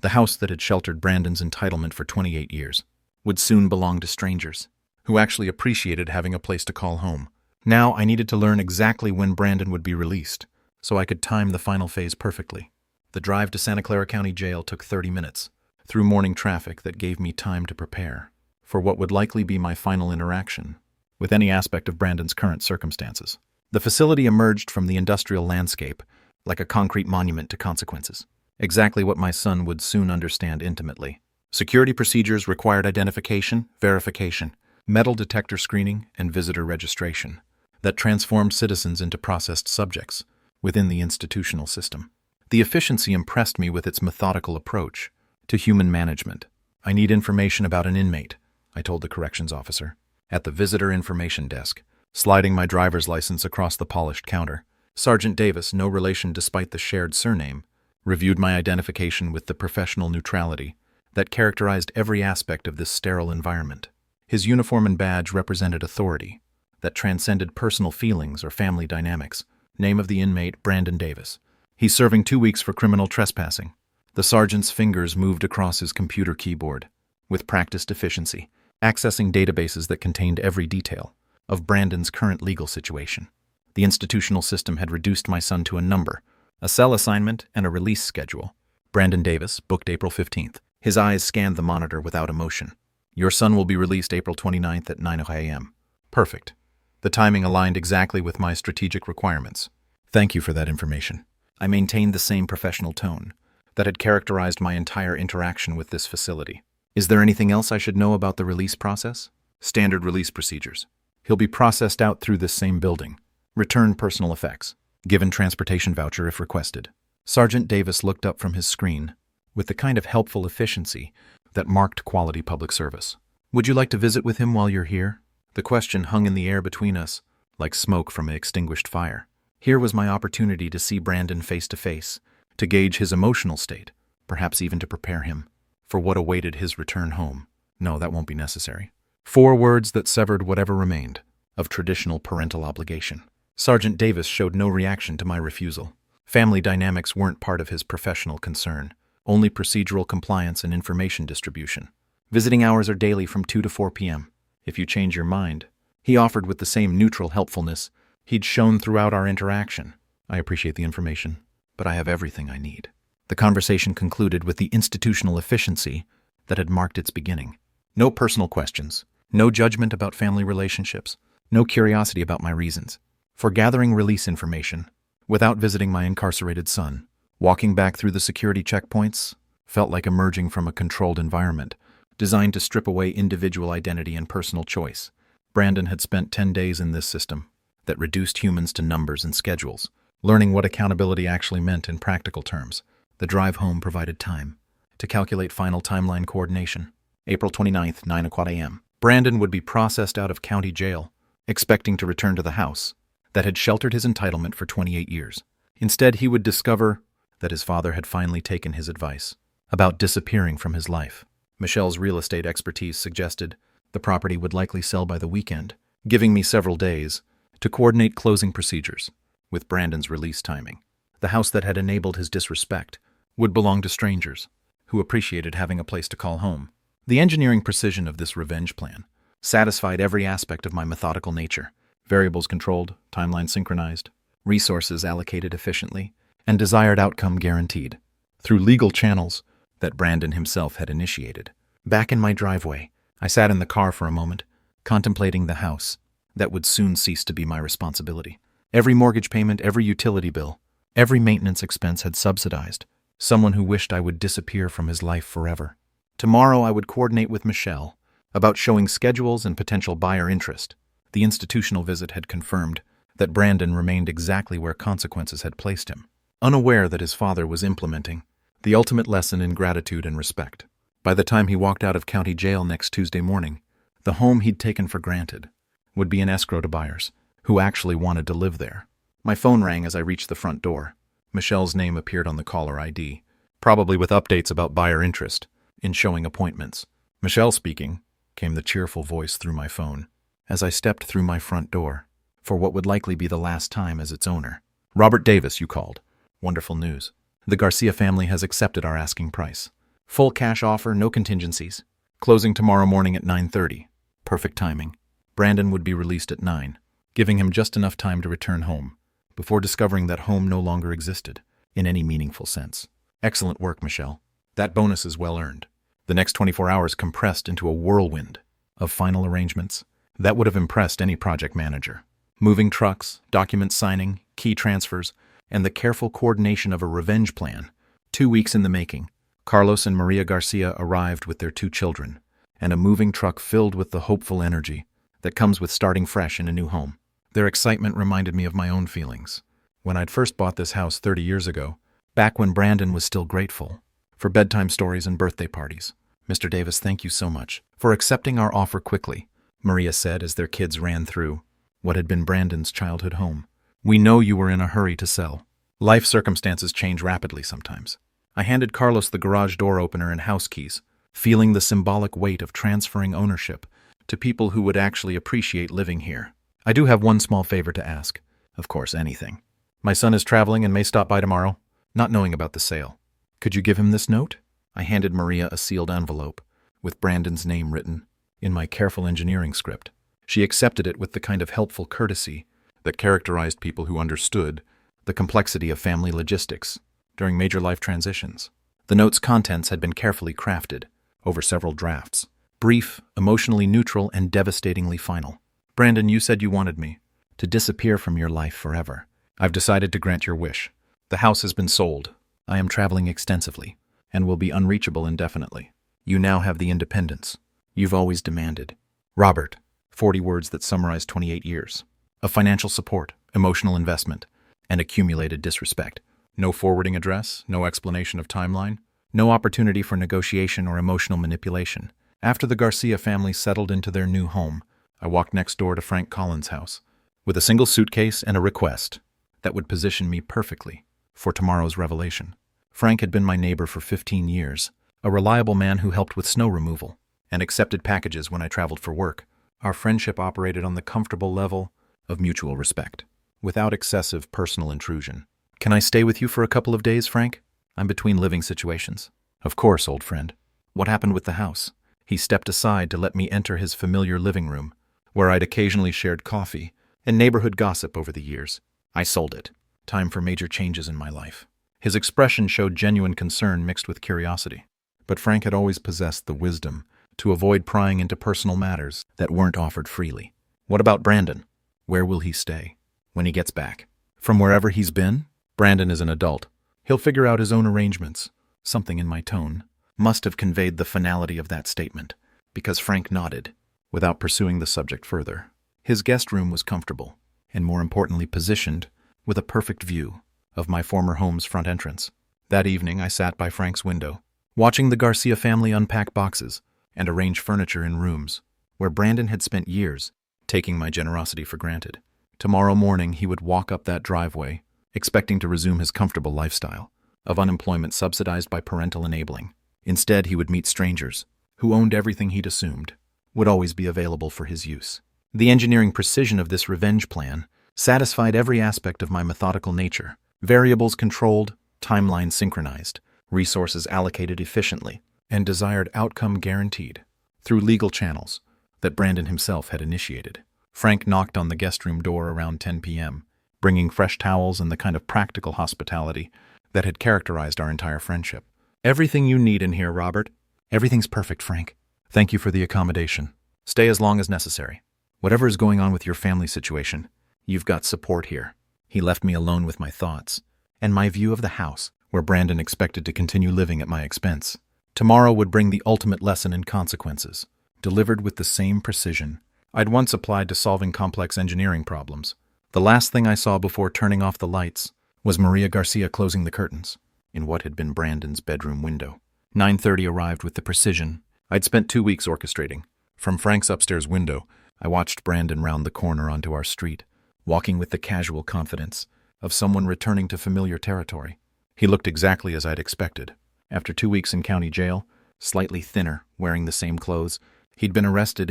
The house that had sheltered Brandon's entitlement for 28 years would soon belong to strangers, who actually appreciated having a place to call home. Now I needed to learn exactly when Brandon would be released, so I could time the final phase perfectly. The drive to Santa Clara County Jail took 30 minutes, through morning traffic that gave me time to prepare for what would likely be my final interaction with any aspect of Brandon's current circumstances. The facility emerged from the industrial landscape like a concrete monument to consequences, exactly what my son would soon understand intimately. Security procedures required identification, verification, metal detector screening, and visitor registration that transformed citizens into processed subjects within the institutional system. The efficiency impressed me with its methodical approach to human management. "I need information about an inmate," I told the corrections officer, at the visitor information desk, sliding my driver's license across the polished counter. Sergeant Davis, no relation despite the shared surname, reviewed my identification with the professional neutrality that characterized every aspect of this sterile environment. His uniform and badge represented authority that transcended personal feelings or family dynamics. Name of the inmate, Brandon Davis. He's serving 2 weeks for criminal trespassing. The sergeant's fingers moved across his computer keyboard with practiced efficiency, accessing databases that contained every detail of Brandon's current legal situation. The institutional system had reduced my son to a number, a cell assignment, and a release schedule. "Brandon Davis, booked April 15th. His eyes scanned the monitor without emotion. "Your son will be released April 29th at 9 a.m. "Perfect. The timing aligned exactly with my strategic requirements. "Thank you for that information." I maintained the same professional tone that had characterized my entire interaction with this facility. "Is there anything else I should know about the release process?" "Standard release procedures. He'll be processed out through this same building. Return personal effects. Given transportation voucher if requested." Sergeant Davis looked up from his screen with the kind of helpful efficiency that marked quality public service. "Would you like to visit with him while you're here?" The question hung in the air between us, like smoke from an extinguished fire. Here was my opportunity to see Brandon face to face, to gauge his emotional state, perhaps even to prepare him for what awaited his return home. "No, that won't be necessary." 4 words that severed whatever remained of traditional parental obligation. Sergeant Davis showed no reaction to my refusal. Family dynamics weren't part of his professional concern, only procedural compliance and information distribution. "Visiting hours are daily from 2 to 4 p.m. If you change your mind," he offered with the same neutral helpfulness he'd shown throughout our interaction. "I appreciate the information, but I have everything I need." The conversation concluded with the institutional efficiency that had marked its beginning. No personal questions, no judgment about family relationships, no curiosity about my reasons for gathering release information without visiting my incarcerated son. Walking back through the security checkpoints felt like emerging from a controlled environment designed to strip away individual identity and personal choice. Brandon had spent 10 days in this system that reduced humans to numbers and schedules, learning what accountability actually meant in practical terms. The drive home provided time to calculate final timeline coordination. April 29th, 9 a.m. Brandon would be processed out of county jail, expecting to return to the house that had sheltered his entitlement for 28 years. Instead, he would discover that his father had finally taken his advice about disappearing from his life. Michelle's real estate expertise suggested the property would likely sell by the weekend, giving me several days to coordinate closing procedures with Brandon's release timing. The house that had enabled his disrespect would belong to strangers who appreciated having a place to call home. The engineering precision of this revenge plan satisfied every aspect of my methodical nature. Variables controlled, timeline synchronized, resources allocated efficiently, and desired outcome guaranteed through legal channels that Brandon himself had initiated. Back in my driveway, I sat in the car for a moment, contemplating the house that would soon cease to be my responsibility. Every mortgage payment, every utility bill, every maintenance expense had subsidized someone who wished I would disappear from his life forever. Tomorrow I would coordinate with Michelle about showing schedules and potential buyer interest. The institutional visit had confirmed that Brandon remained exactly where consequences had placed him, unaware that his father was implementing The ultimate lesson in gratitude and respect. By the time he walked out of county jail next Tuesday morning, the home he'd taken for granted would be in escrow to buyers who actually wanted to live there. My phone rang as I reached the front door. Michelle's name appeared on the caller ID, probably with updates about buyer interest in showing appointments. "Michelle speaking," came the cheerful voice through my phone as I stepped through my front door for what would likely be the last time as its owner. "Robert Davis, you called. Wonderful news. The Garcia family has accepted our asking price. Full cash offer, no contingencies. Closing tomorrow morning at 9:30. Perfect timing. Brandon would be released at 9, giving him just enough time to return home before discovering that home no longer existed in any meaningful sense. Excellent work, Michelle. That bonus is well earned." The next 24 hours compressed into a whirlwind of final arrangements that would have impressed any project manager. Moving trucks, document signing, key transfers, and the careful coordination of a revenge plan. 2 weeks in the making. Carlos and Maria Garcia arrived with their 2 children, and a moving truck filled with the hopeful energy that comes with starting fresh in a new home. Their excitement reminded me of my own feelings when I'd first bought this house 30 years ago, back when Brandon was still grateful for bedtime stories and birthday parties. "Mr. Davis, thank you so much for accepting our offer quickly," Maria said as their kids ran through what had been Brandon's childhood home. "We know you were in a hurry to sell. Life circumstances change rapidly sometimes." I handed Carlos the garage door opener and house keys, feeling the symbolic weight of transferring ownership to people who would actually appreciate living here. "I do have one small favor to ask. Of course, anything. My son is traveling and may stop by tomorrow, not knowing about the sale. Could you give him this note?" I handed Maria a sealed envelope with Brandon's name written in my careful engineering script. She accepted it with the kind of helpful courtesy that characterized people who understood the complexity of family logistics during major life transitions. The note's contents had been carefully crafted over several drafts. Brief, emotionally neutral, and devastatingly final. "Brandon, you said you wanted me to disappear from your life forever. I've decided to grant your wish. The house has been sold. I am traveling extensively and will be unreachable indefinitely. You now have the independence you've always demanded. Robert." 40 words that summarize 28 years of financial support, emotional investment, and accumulated disrespect. No forwarding address, no explanation of timeline, no opportunity for negotiation or emotional manipulation. After the Garcia family settled into their new home, I walked next door to Frank Collins' house with a single suitcase and a request that would position me perfectly for tomorrow's revelation. Frank had been my neighbor for 15 years, a reliable man who helped with snow removal and accepted packages when I traveled for work. Our friendship operated on the comfortable level of mutual respect, without excessive personal intrusion. "Can I stay with you for a couple of days, Frank? I'm between living situations." "Of course, old friend." "What happened with the house?" He stepped aside to let me enter his familiar living room, where I'd occasionally shared coffee and neighborhood gossip over the years. "I sold it. Time for major changes in my life." His expression showed genuine concern mixed with curiosity. But Frank had always possessed the wisdom to avoid prying into personal matters that weren't offered freely. "What about Brandon? Where will he stay when he gets back?" "From wherever he's been? Brandon is an adult. He'll figure out his own arrangements." Something in my tone must have conveyed the finality of that statement, because Frank nodded, without pursuing the subject further. His guest room was comfortable, and more importantly positioned with a perfect view of my former home's front entrance. That evening I sat by Frank's window, watching the Garcia family unpack boxes and arrange furniture in rooms where Brandon had spent years taking my generosity for granted. Tomorrow morning he would walk up that driveway, expecting to resume his comfortable lifestyle of unemployment subsidized by parental enabling. Instead, he would meet strangers who owned everything he'd assumed would always be available for his use. The engineering precision of this revenge plan satisfied every aspect of my methodical nature. Variables controlled, timelines synchronized, resources allocated efficiently, and desired outcome guaranteed through legal channels that Brandon himself had initiated. Frank knocked on the guest room door around 10 p.m., bringing fresh towels and the kind of practical hospitality that had characterized our entire friendship. "Everything you need in here, Robert." "Everything's perfect, Frank. Thank you for the accommodation. Stay as long as necessary. Whatever is going on with your family situation, you've got support here." He left me alone with my thoughts and my view of the house where Brandon expected to continue living at my expense. Tomorrow would bring the ultimate lesson in consequences, delivered with the same precision I'd once applied to solving complex engineering problems. The last thing I saw before turning off the lights was Maria Garcia closing the curtains in what had been Brandon's bedroom window. 9:30 arrived with the precision I'd spent 2 weeks orchestrating. From Frank's upstairs window, I watched Brandon round the corner onto our street, walking with the casual confidence of someone returning to familiar territory. He looked exactly as I'd expected. After 2 weeks in county jail, slightly thinner, wearing the same clothes, he'd been arrested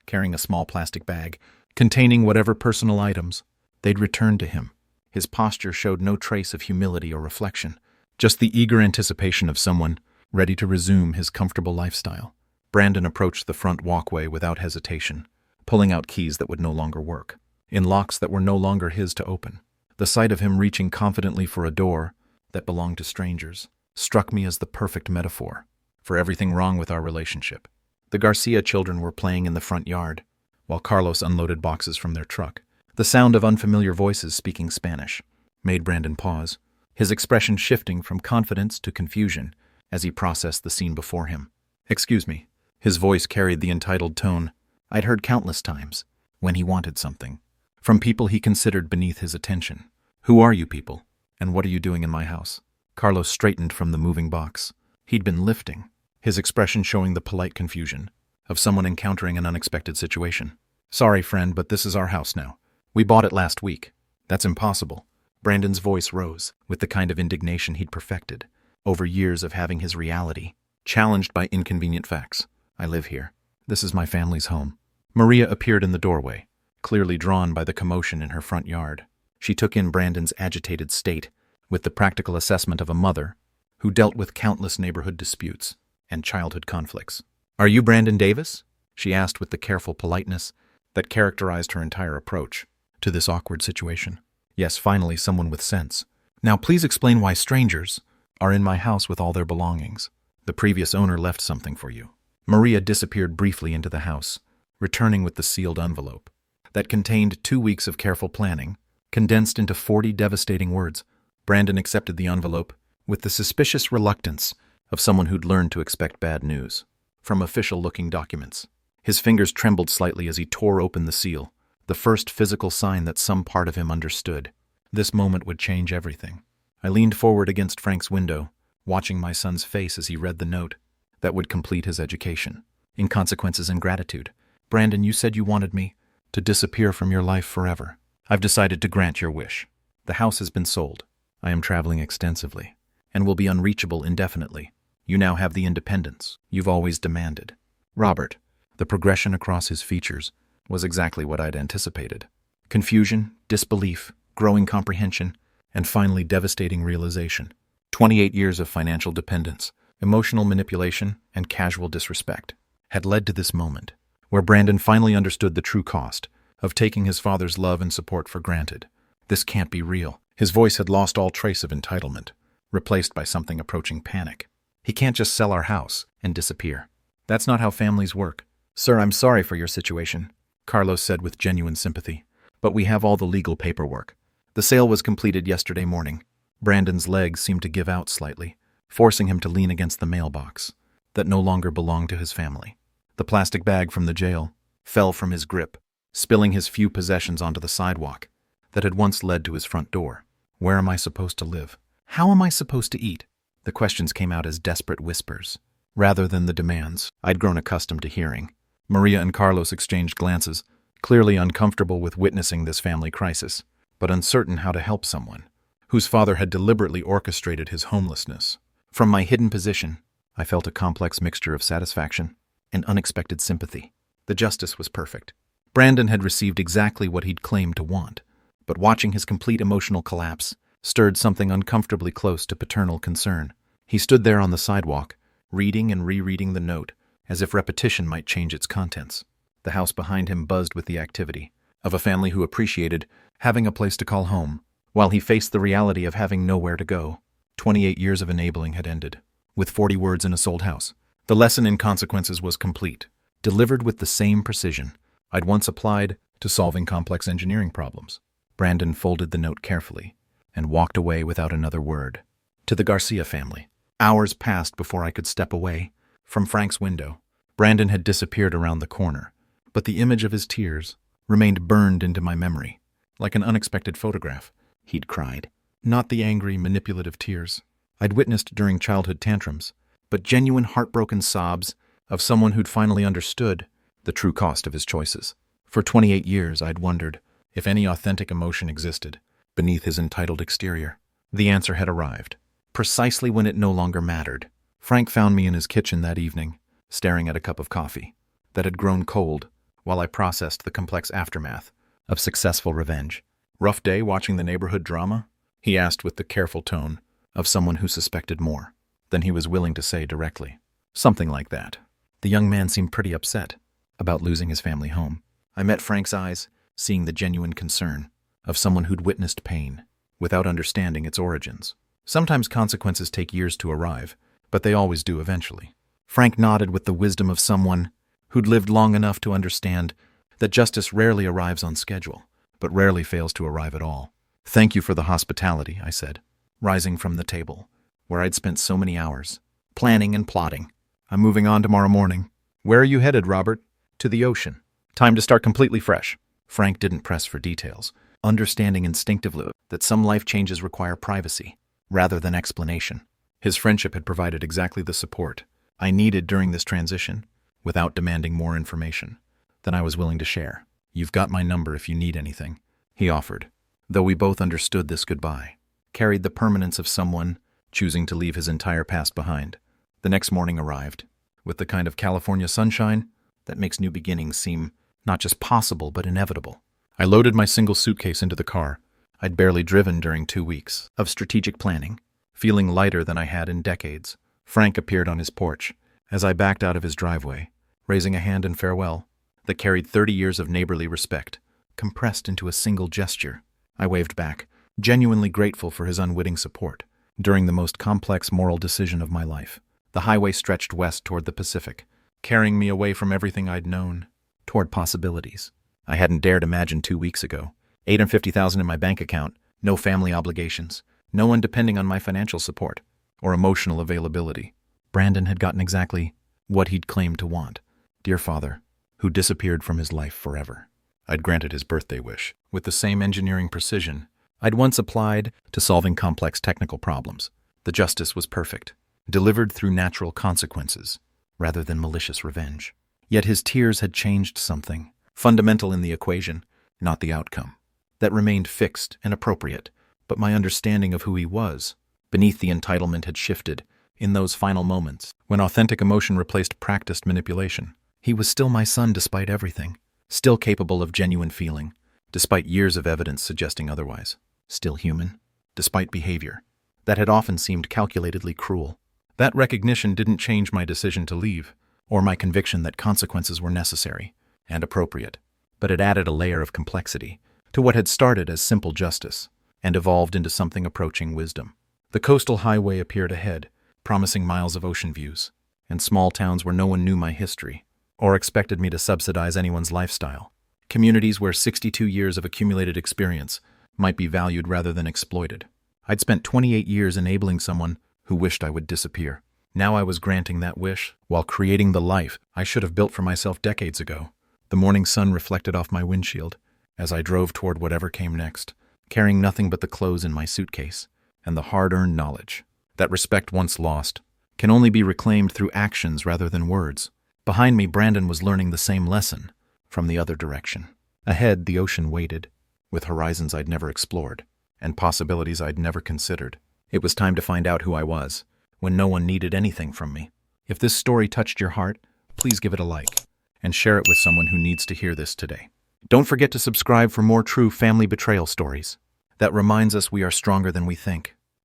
carrying a small plastic bag containing whatever personal items they'd returned to him. His posture showed no trace of humility or reflection, just the eager anticipation of someone ready to resume his comfortable lifestyle. Brandon approached the front walkway without hesitation, pulling out keys that would no longer work, in locks that were no longer his to open. The sight of him reaching confidently for a door that belonged to strangers struck me as the perfect metaphor for everything wrong with our relationship. The Garcia children were playing in the front yard, while Carlos unloaded boxes from their truck. The sound of unfamiliar voices speaking Spanish made Brandon pause, his expression shifting from confidence to confusion as he processed the scene before him. "Excuse me." His voice carried the entitled tone I'd heard countless times when he wanted something, from people he considered beneath his attention. "Who are you people, and what are you doing in my house?" Carlos straightened from the moving box. He'd been lifting, his expression showing the polite confusion of someone encountering an unexpected situation. "Sorry, friend, but this is our house now. We bought it last week." "That's impossible." Brandon's voice rose with the kind of indignation he'd perfected over years of having his reality challenged by inconvenient facts. "I live here. This is my family's home." Maria appeared in the doorway, clearly drawn by the commotion in her front yard. She took in Brandon's agitated state with the practical assessment of a mother who dealt with countless neighborhood disputes and childhood conflicts. "Are you Brandon Davis?" she asked with the careful politeness that characterized her entire approach to this awkward situation. "Yes, finally someone with sense. Now please explain why strangers are in my house with all their belongings. The previous owner left something for you." Maria disappeared briefly into the house, returning with the sealed envelope that contained 2 weeks of careful planning, condensed into 40 devastating words. Brandon accepted the envelope with the suspicious reluctance of someone who'd learned to expect bad news from official-looking documents. His fingers trembled slightly as he tore open the seal, the first physical sign that some part of him understood. This moment would change everything. I leaned forward against Frank's window, watching my son's face as he read the note that would complete his education. "In consequences and gratitude, Brandon, you said you wanted me to disappear from your life forever. I've decided to grant your wish. The house has been sold. I am traveling extensively and will be unreachable indefinitely. You now have the independence you've always demanded." Robert. The progression across his features was exactly what I'd anticipated. Confusion, disbelief, growing comprehension, and finally devastating realization. 28 years of financial dependence, emotional manipulation, and casual disrespect had led to this moment, where Brandon finally understood the true cost of taking his father's love and support for granted. "This can't be real." His voice had lost all trace of entitlement, replaced by something approaching panic. "He can't just sell our house and disappear. That's not how families work." "Sir, I'm sorry for your situation," Carlos said with genuine sympathy, "but we have all the legal paperwork. The sale was completed yesterday morning." Brandon's legs seemed to give out slightly, forcing him to lean against the mailbox that no longer belonged to his family. The plastic bag from the jail fell from his grip, spilling his few possessions onto the sidewalk that had once led to his front door. "Where am I supposed to live? How am I supposed to eat?" The questions came out as desperate whispers, rather than the demands I'd grown accustomed to hearing. Maria and Carlos exchanged glances, clearly uncomfortable with witnessing this family crisis, but uncertain how to help someone whose father had deliberately orchestrated his homelessness. From my hidden position, I felt a complex mixture of satisfaction and unexpected sympathy. The justice was perfect. Brandon had received exactly what he'd claimed to want, but watching his complete emotional collapse stirred something uncomfortably close to paternal concern. He stood there on the sidewalk, reading and rereading the note, as if repetition might change its contents. The house behind him buzzed with the activity of a family who appreciated having a place to call home, while he faced the reality of having nowhere to go. 28 years of enabling had ended, with 40 words in a sold house. The lesson in consequences was complete, delivered with the same precision I'd once applied to solving complex engineering problems. Brandon folded the note carefully and walked away without another word. To the Garcia family. Hours passed before I could step away from Frank's window. Brandon had disappeared around the corner, but the image of his tears remained burned into my memory, like an unexpected photograph. He'd cried. Not the angry, manipulative tears I'd witnessed during childhood tantrums, but genuine heartbroken sobs of someone who'd finally understood the true cost of his choices. For 28 years, I'd wondered if any authentic emotion existed beneath his entitled exterior. The answer had arrived, precisely when it no longer mattered. Frank found me in his kitchen that evening, staring at a cup of coffee that had grown cold while I processed the complex aftermath of successful revenge. "Rough day watching the neighborhood drama?" he asked with the careful tone of someone who suspected more than he was willing to say directly. Something like that. The young man seemed pretty upset about losing his family home. I met Frank's eyes, seeing the genuine concern of someone who'd witnessed pain without understanding its origins. Sometimes consequences take years to arrive, but they always do eventually. Frank nodded with the wisdom of someone who'd lived long enough to understand that justice rarely arrives on schedule, but rarely fails to arrive at all. "Thank you for the hospitality," I said, rising from the table, where I'd spent so many hours, planning and plotting. "I'm moving on tomorrow morning." "Where are you headed, Robert?" "To the ocean. Time to start completely fresh." Frank didn't press for details, understanding instinctively that some life changes require privacy rather than explanation. His friendship had provided exactly the support I needed during this transition, without demanding more information than I was willing to share. "You've got my number if you need anything," he offered, though we both understood this goodbye carried the permanence of someone choosing to leave his entire past behind. The next morning arrived, with the kind of California sunshine that makes new beginnings seem not just possible but inevitable. I loaded my single suitcase into the car. I'd barely driven during 2 weeks of strategic planning, feeling lighter than I had in decades. Frank appeared on his porch as I backed out of his driveway, raising a hand in farewell that carried 30 years of neighborly respect, compressed into a single gesture. I waved back, genuinely grateful for his unwitting support during the most complex moral decision of my life. The highway stretched west toward the Pacific, carrying me away from everything I'd known, toward possibilities I hadn't dared imagine 2 weeks ago. $850,000 in my bank account, no family obligations, no one depending on my financial support or emotional availability. Brandon had gotten exactly what he'd claimed to want. Dear father, who disappeared from his life forever. I'd granted his birthday wish with the same engineering precision I'd once applied to solving complex technical problems. The justice was perfect, delivered through natural consequences rather than malicious revenge. Yet his tears had changed something fundamental in the equation, not the outcome. That remained fixed and appropriate, but my understanding of who he was beneath the entitlement had shifted in those final moments when authentic emotion replaced practiced manipulation. He was still my son despite everything, still capable of genuine feeling, despite years of evidence suggesting otherwise, still human, despite behavior that had often seemed calculatedly cruel. That recognition didn't change my decision to leave, or my conviction that consequences were necessary and appropriate, but it added a layer of complexity to what had started as simple justice and evolved into something approaching wisdom. The coastal highway appeared ahead, promising miles of ocean views, and small towns where no one knew my history or expected me to subsidize anyone's lifestyle. Communities where 62 years of accumulated experience might be valued rather than exploited. I'd spent 28 years enabling someone who wished I would disappear. Now I was granting that wish while creating the life I should have built for myself decades ago. The morning sun reflected off my windshield as I drove toward whatever came next, carrying nothing but the clothes in my suitcase and the hard-earned knowledge that respect once lost can only be reclaimed through actions rather than words. Behind me, Brandon was learning the same lesson from the other direction. Ahead, the ocean waited, with horizons I'd never explored and possibilities I'd never considered. It was time to find out who I was when no one needed anything from me. If this story touched your heart, please give it a like and share it with someone who needs to hear this today. Don't forget to subscribe for more true family betrayal stories that reminds us we are stronger than we think.